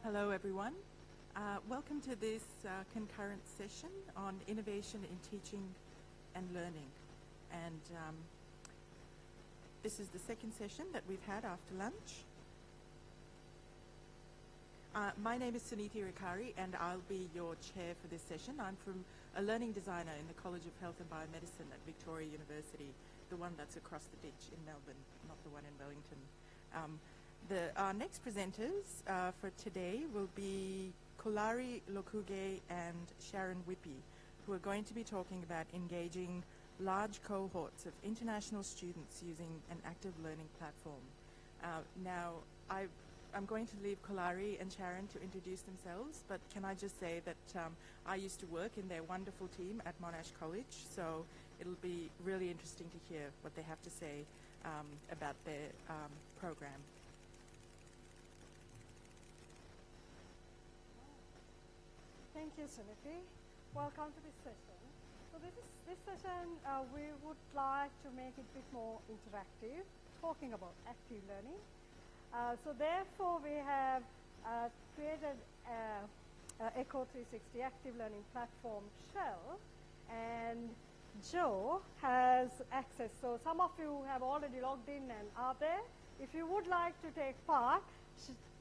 Hello everyone. Welcome to this concurrent session on innovation in teaching and learning. And this is the second session that we've had after lunch. My name is Suniti Rikari and I'll be your chair for this session. I'm from a learning designer in the College of Health and Biomedicine at Victoria University, the one that's across the ditch in Melbourne, not the one in Wellington. Our next presenters for today will be Kulari, Lokuge and Sharon Whippy, who are going to be talking about engaging large cohorts of international students using an active learning platform. Now, I'm going to leave Kulari and Sharon to introduce themselves, but can I just say that I used to work in their wonderful team at Monash College, so it'll be really interesting to hear what they have to say about their program. Thank you, Suniti. Welcome to this session. So this session, we would like to make it a bit more interactive, talking about active learning. So therefore, we have created Echo 360 Active Learning Platform shell, and Joe has access. So some of you have already logged in and are there. If you would like to take part,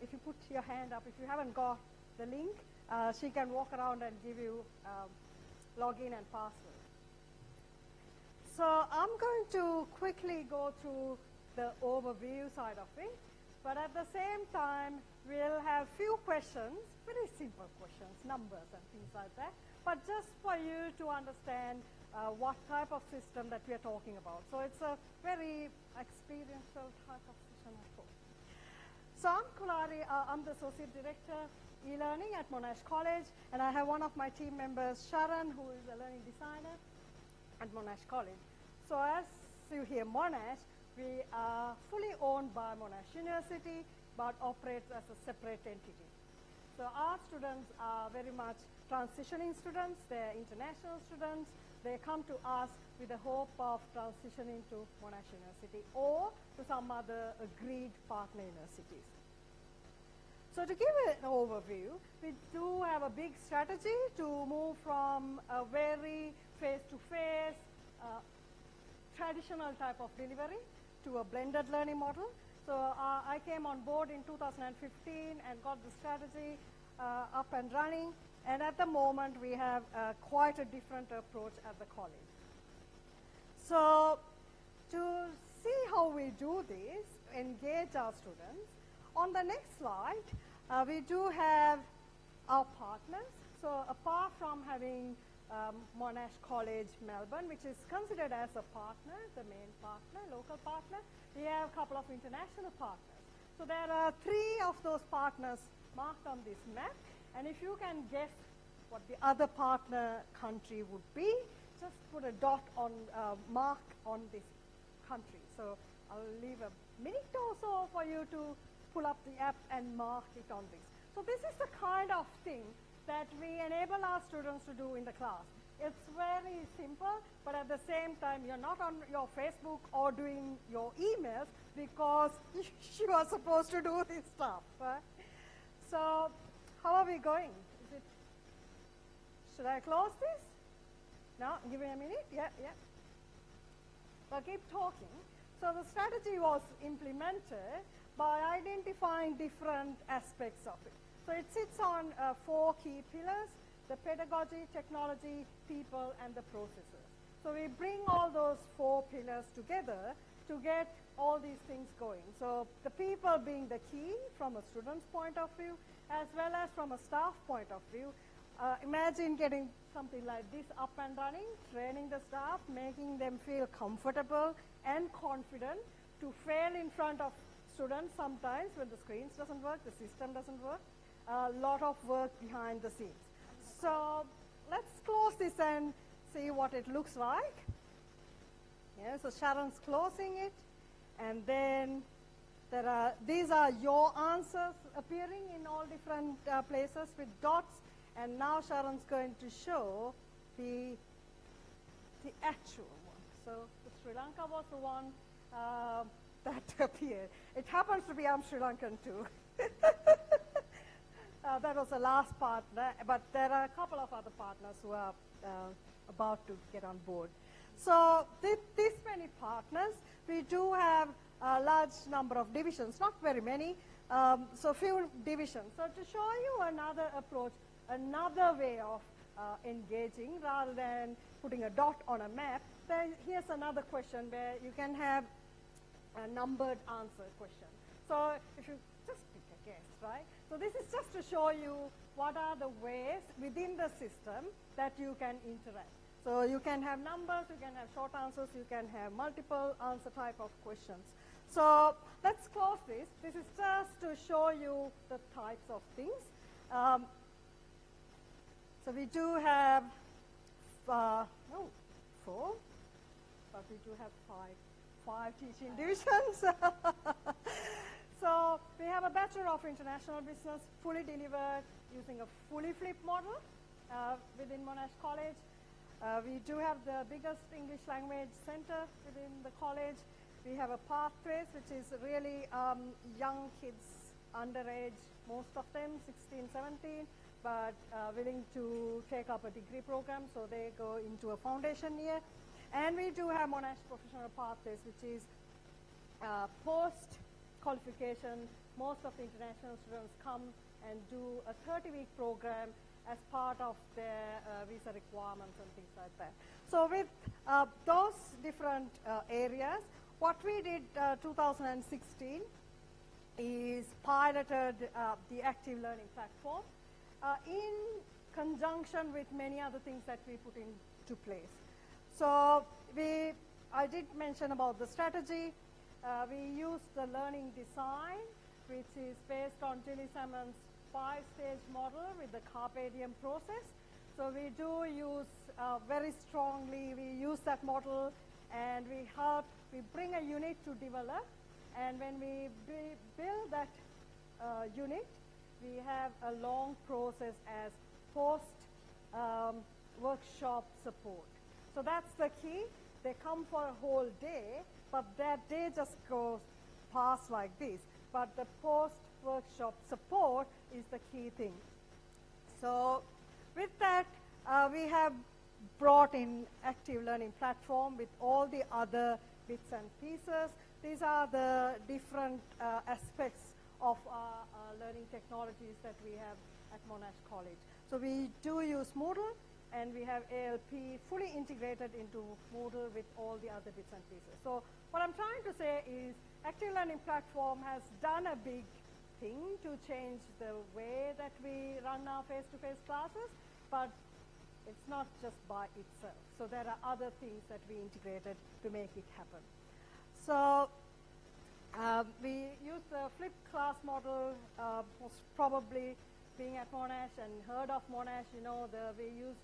if you put your hand up, if you haven't got the link, she can walk around and give you login and password. So I'm going to quickly go through the overview side of it, but at the same time, we'll have few questions, very simple questions, numbers and things like that, but just for you to understand what type of system that we are talking about. So it's a very experiential type of session, I hope. So I'm Kulari, I'm the Associate Director E-Learning at Monash College, and I have one of my team members, Sharon, who is a learning designer at Monash College. So as you hear Monash, we are fully owned by Monash University, but operates as a separate entity. So our students are very much transitioning students, they're international students, they come to us with the hope of transitioning to Monash University or to some other agreed partner universities. So to give an overview, we do have a big strategy to move from a very face-to-face, traditional type of delivery to a blended learning model. So I came on board in 2015 and got the strategy up and running. And at the moment, we have quite a different approach at the college. So to see how we do this, engage our students, on the next slide, we do have our partners. So apart from having Monash College Melbourne, which is considered as a partner, the main partner, local partner, we have a couple of international partners. So there are 3 of those partners marked on this map. And if you can guess what the other partner country would be, just put a dot on, mark on this country. So I'll leave a minute or so for you to pull up the app and mark it on this. So this is the kind of thing that we enable our students to do in the class. It's very simple, but at the same time, you're not on your Facebook or doing your emails because you are supposed to do this stuff. Right? So how are we going? Should I close this? No? Give me a minute? Yeah. So keep talking. So the strategy was implemented by identifying different aspects of it. So it sits on 4 key pillars: the pedagogy, technology, people, and the processes. So we bring all those 4 pillars together to get all these things going. So the people being the key from a student's point of view, as well as from a staff point of view. Imagine getting something like this up and running, training the staff, making them feel comfortable and confident to fail in front of students sometimes when the screens doesn't work, the system doesn't work. A lot of work behind the scenes. So let's close this and see what it looks like. Yeah, so Sharon's closing it, and then these are your answers appearing in all different places with dots. And now Sharon's going to show the actual one. So the Sri Lanka was the one that appeared. It happens to be I'm Sri Lankan too. That was the last partner, but there are a couple of other partners who are about to get on board. So this many partners, we do have a large number of divisions, not very many, so few divisions. So to show you another approach, another way of engaging rather than putting a dot on a map, then here's another question where you can have a numbered answer question. So if you just pick a guess, right? So this is just to show you what are the ways within the system that you can interact. So you can have numbers, you can have short answers, you can have multiple answer type of questions. So let's close this. This is just to show you the types of things. So we do have 4, but we do have five teaching divisions. So we have a Bachelor of International Business fully delivered using a fully flipped model within Monash College. We do have the biggest English language center within the college. We have a Pathways, which is really young kids, underage, most of them, 16, 17, but willing to take up a degree program, so they go into a foundation year. And we do have Monash Professional Pathways, which is post-qualification. Most of the international students come and do a 30-week program as part of their visa requirements and things like that. So with those different areas, what we did 2016 is piloted the active learning platform in conjunction with many other things that we put into place. So I did mention about the strategy. We used the learning design, which is based on Tilly Salmon's 5-stage model with the Carpe Diem process. So we do use very strongly, we use that model, and we bring a unit to develop, and when we build that unit, we have a long process as post-workshop support. So that's the key. They come for a whole day, but that day just goes past like this. But the post-workshop support is the key thing. So with that, we have brought in active learning platform with all the other bits and pieces. These are the different aspects of our learning technologies that we have at Monash College. So we do use Moodle, and we have ALP fully integrated into Moodle with all the other bits and pieces. So what I'm trying to say is active learning platform has done a big thing to change the way that we run our face-to-face classes, but it's not just by itself. So there are other things that we integrated to make it happen. So we use the flipped class model, most probably being at Monash and heard of Monash, you know, we use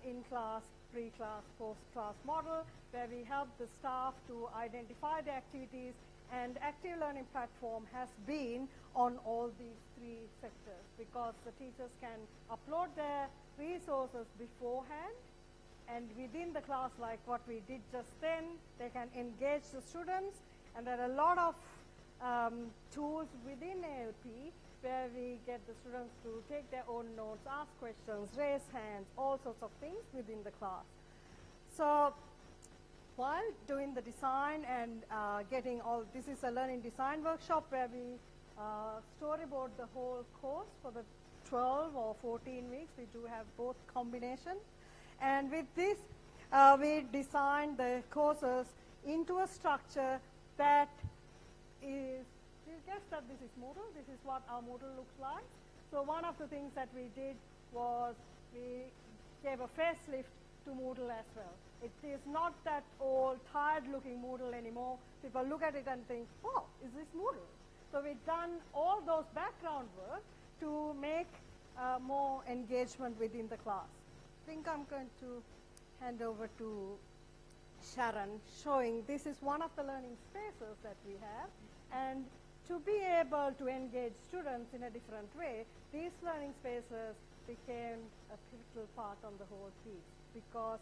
in-class, pre-class, post-class model, where we help the staff to identify the activities, and active learning platform has been on all these 3 sectors, because the teachers can upload their resources beforehand, and within the class, like what we did just then, they can engage the students, and there are a lot of tools within ALP where we get the students to take their own notes, ask questions, raise hands, all sorts of things within the class. So while doing the design and getting all, this is a learning design workshop where we storyboard the whole course for the 12 or 14 weeks. We do have both combination. And with this, we designed the courses into a structure that is, you guess that this is Moodle. This is what our Moodle looks like. So one of the things that we did was we gave a facelift to Moodle as well. It is not that old, tired-looking Moodle anymore. People look at it and think, oh, is this Moodle? So we've done all those background work to make more engagement within the class. I think I'm going to hand over to Sharon, showing this is one of the learning spaces that we have. And to be able to engage students in a different way, these learning spaces became a pivotal part on the whole piece, because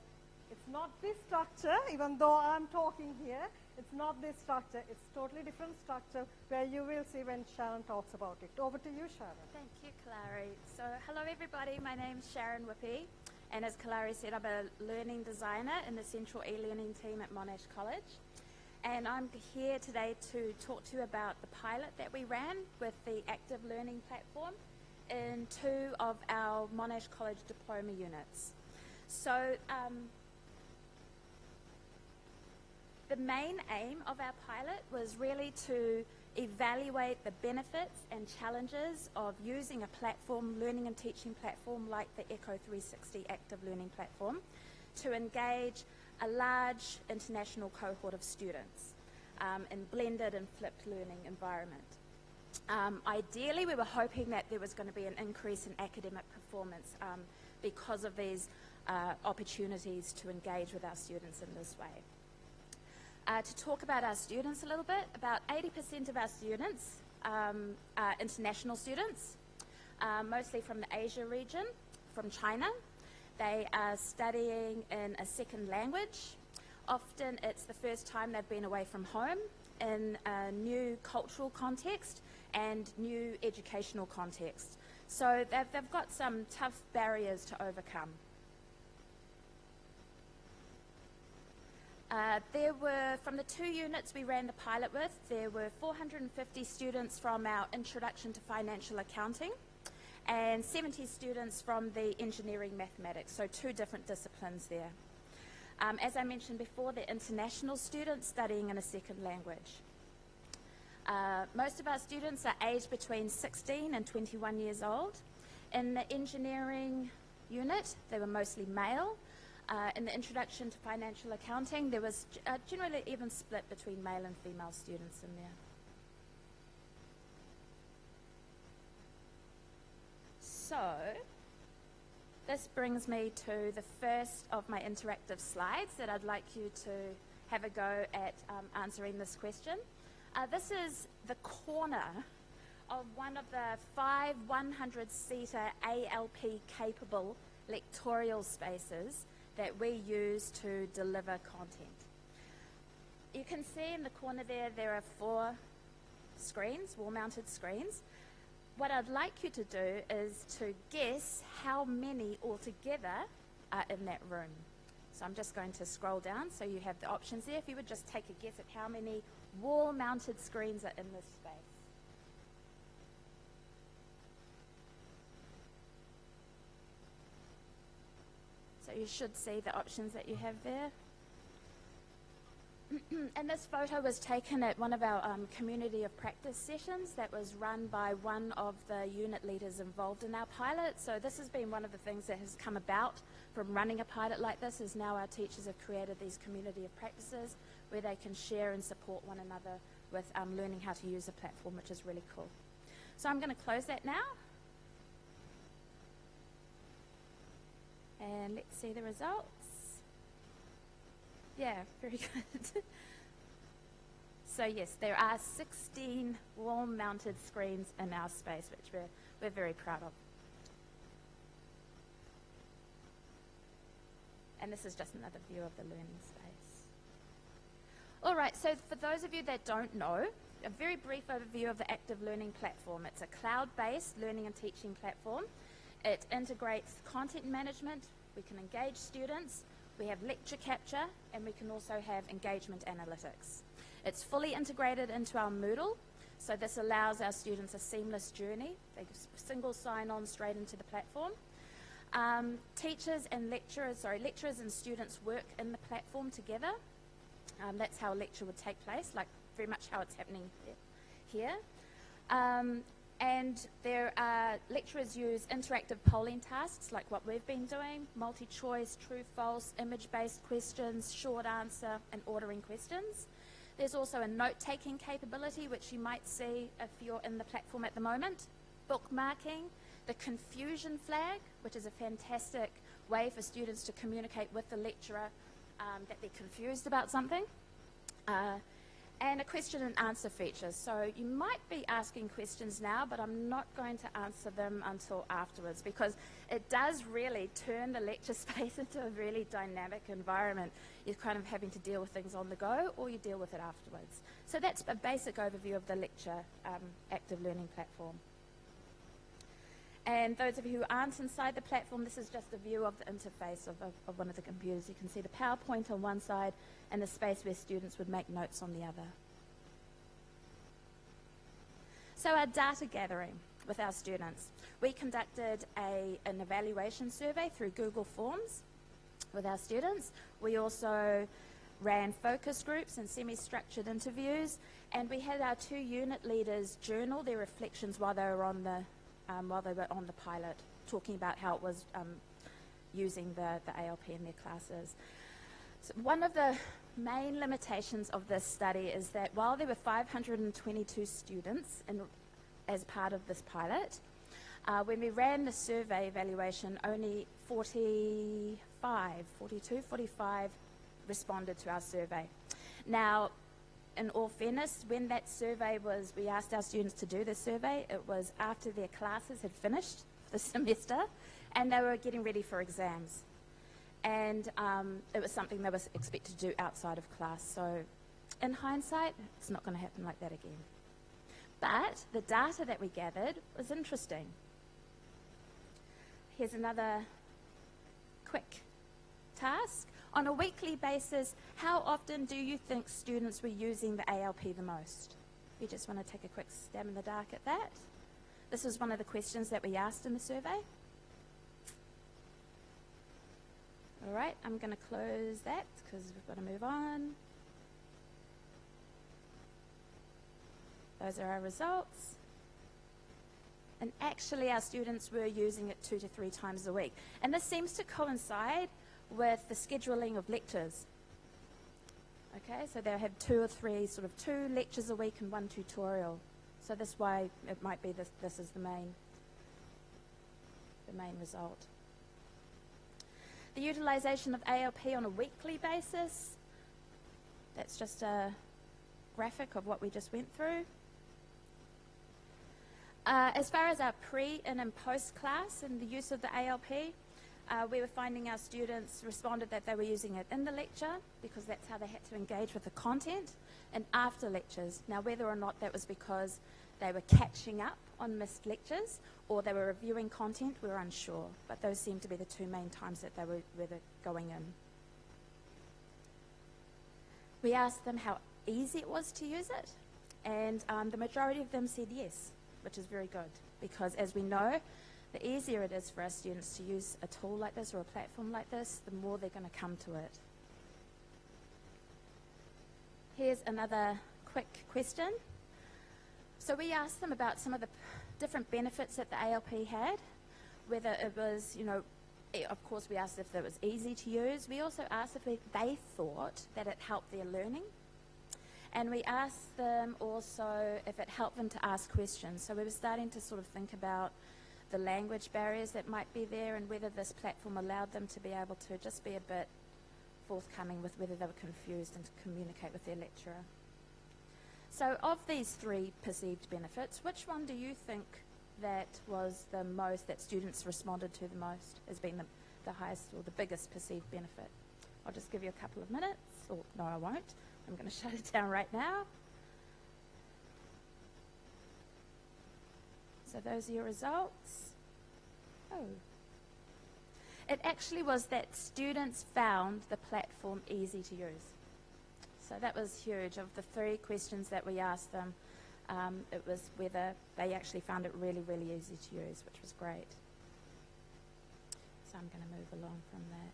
It's not this structure, even though I'm talking here. It's not this structure. It's totally different structure where you will see when Sharon talks about it. Over to you, Sharon. Thank you, Kulari. So, hello everybody. My name's Sharon Whippy, and as Kulari said, I'm a learning designer in the Central e-learning team at Monash College. And I'm here today to talk to you about the pilot that we ran with the active learning platform in 2 of our Monash College diploma units. So, the main aim of our pilot was really to evaluate the benefits and challenges of using a platform, learning and teaching platform like the Echo 360 Active Learning Platform to engage a large international cohort of students in blended and flipped learning environment. Ideally, we were hoping that there was going to be an increase in academic performance because of these opportunities to engage with our students in this way. To talk about our students a little bit, about 80% of our students are international students, mostly from the Asia region, from China. They are studying in a second language. Often it's the first time they've been away from home in a new cultural context and new educational context. So they've got some tough barriers to overcome. There were, from the 2 units we ran the pilot with, there were 450 students from our Introduction to Financial Accounting and 70 students from the Engineering Mathematics, so 2 different disciplines there. As I mentioned before, they're international students studying in a second language. Most of our students are aged between 16 and 21 years old. In the engineering unit, they were mostly male. In the Introduction to Financial Accounting, there was generally even split between male and female students in there. So, this brings me to the first of my interactive slides that I'd like you to have a go at answering this question. This is the corner of one of the 5 100-seater ALP-capable lectorial spaces that we use to deliver content. You can see in the corner there are 4 screens, wall-mounted screens. What I'd like you to do is to guess how many altogether are in that room. So I'm just going to scroll down so you have the options there. If you would just take a guess at how many wall-mounted screens are in this space. So you should see the options that you have there. And this photo was taken at one of our community of practice sessions that was run by one of the unit leaders involved in our pilot. So this has been one of the things that has come about from running a pilot like this, is now our teachers have created these community of practices where they can share and support one another with learning how to use a platform, which is really cool. So I'm going to close that now. And let's see the results. Yeah, very good. So yes, there are 16 wall-mounted screens in our space, which we're very proud of. And this is just another view of the learning space. All right, so for those of you that don't know, a very brief overview of the Active Learning Platform. It's a cloud-based learning and teaching platform. It integrates content management. We can engage students. We have lecture capture, and we can also have engagement analytics. It's fully integrated into our Moodle, so this allows our students a seamless journey. They single sign-on straight into the platform. Lecturers and students work in the platform together. That's how a lecture would take place, like very much how it's happening here. And there are lecturers use interactive polling tasks like what we've been doing, multi-choice, true, false, image-based questions, short answer, and ordering questions. There's also a note-taking capability, which you might see if you're in the platform at the moment, bookmarking, the confusion flag, which is a fantastic way for students to communicate with the lecturer that they're confused about something. and a question and answer feature. So you might be asking questions now, but I'm not going to answer them until afterwards, because it does really turn the lecture space into a really dynamic environment. You're kind of having to deal with things on the go, or you deal with it afterwards. So that's a basic overview of the lecture active learning platform. And those of you who aren't inside the platform, this is just a view of the interface of one of the computers. You can see the PowerPoint on one side and the space where students would make notes on the other. So our data gathering with our students. We conducted an evaluation survey through Google Forms with our students. We also ran focus groups and semi-structured interviews, and we had our 2 unit leaders journal their reflections while they were on the pilot, talking about how it was using the ALP in their classes. So one of the main limitations of this study is that while there were 522 students as part of this pilot, when we ran the survey evaluation, only 45 responded to our survey. Now, in all fairness, when that survey was, we asked our students to do the survey, it was after their classes had finished the semester and they were getting ready for exams. And it was something they were expected to do outside of class. So in hindsight, it's not going to happen like that again. But the data that we gathered was interesting. Here's another quick task. On a weekly basis, how often do you think students were using the ALP the most? You just want to take a quick stab in the dark at that. This is one of the questions that we asked in the survey. All right, I'm going to close that because we've got to move on. Those are our results. And actually, our students were using it 2 to 3 times a week. And this seems to coincide with the scheduling of lectures. Okay, so they'll have 2 or 3, sort of 2 lectures a week and 1 tutorial. So that's why it might be this is the main result. The utilization of ALP on a weekly basis, that's just a graphic of what we just went through. As far as our pre and post class and the use of the ALP, we were finding our students responded that they were using it in the lecture because that's how they had to engage with the content, and after lectures. Now, whether or not that was because they were catching up on missed lectures or they were reviewing content, we were unsure, but those seemed to be the 2 main times that they were going in. We asked them how easy it was to use it, and the majority of them said yes, which is very good, because as we know, the easier it is for our students to use a tool like this or a platform like this, the more they're going to come to it. Here's another quick question. So we asked them about some of the different benefits that the ALP had, whether it was, of course we asked if it was easy to use. We also asked if they thought that it helped their learning. And we asked them also if it helped them to ask questions. So we were starting to sort of think about the language barriers that might be there and whether this platform allowed them to be able to just be a bit forthcoming with whether they were confused and to communicate with their lecturer. So of these 3 perceived benefits, which one do you think that was the most, that students responded to the most as being the highest or the biggest perceived benefit? I'll just give you a couple of minutes, or no, I won't. I'm going to shut it down right now. So those are your results. Oh. It actually was that students found the platform easy to use. So that was huge. Of the 3 questions that we asked them, it was whether they actually found it really, really easy to use, which was great. So I'm going to move along from that.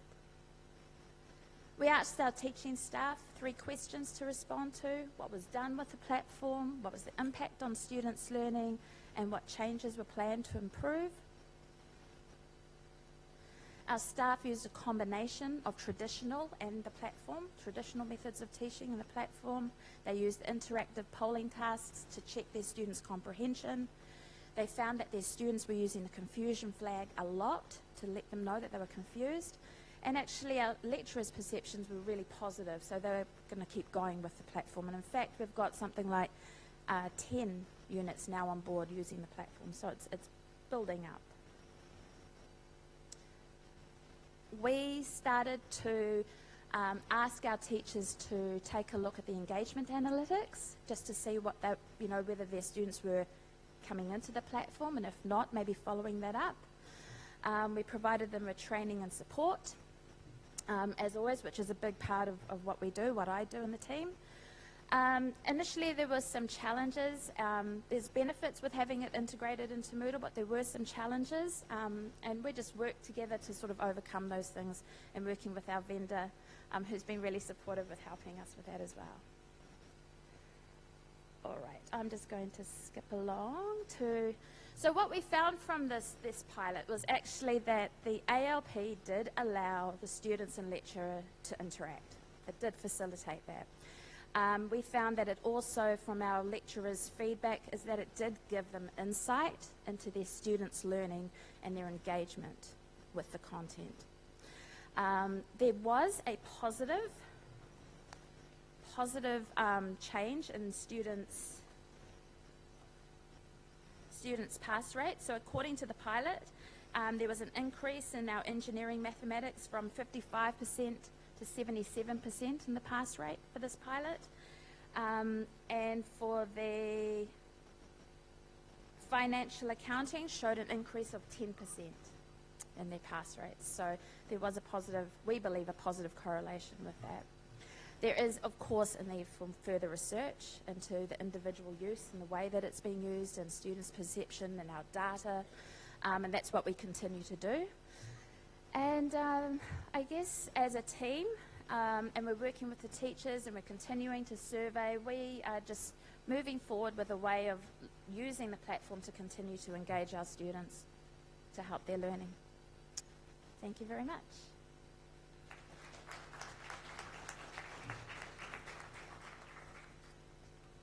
We asked our teaching staff 3 questions to respond to: what was done with the platform, what was the impact on students' learning, and what changes were planned to improve. Our staff used a combination of traditional and the platform, traditional methods of teaching and the platform. They used interactive polling tasks to check their students' comprehension. They found that their students were using the confusion flag a lot to let them know that they were confused. And actually our lecturers' perceptions were really positive, so they're going to keep going with the platform. And in fact, we've got something like 10 units now on board using the platform, so it's building up. We started to ask our teachers to take a look at the engagement analytics, just to see what they, whether their students were coming into the platform, and if not, maybe following that up. We provided them with training and support, as always, which is a big part of what we do, what I do in the team. Initially, there were some challenges. There's benefits with having it integrated into Moodle, but there were some challenges, and we just worked together to sort of overcome those things, and working with our vendor, who's been really supportive with helping us with that as well. All right, I'm just going to skip along to... So what we found from this pilot was actually that the ALP did allow the students and lecturer to interact. It did facilitate that. We found that it also, from our lecturers' feedback, is that it did give them insight into their students' learning and their engagement with the content. There was a positive change in students' pass rate. So according to the pilot, there was an increase in our engineering mathematics from 55% to 77% in the pass rate for this pilot. And for the financial accounting, showed an increase of 10% in their pass rates. So there was a positive, we believe, a positive correlation with that. There is, of course, a need for further research into the individual use and the way that it's being used, and students' perception and our data, and that's what we continue to do. And I guess as a team, and we're working with the teachers and we're continuing to survey, we are just moving forward with a way of using the platform to continue to engage our students to help their learning. Thank you very much.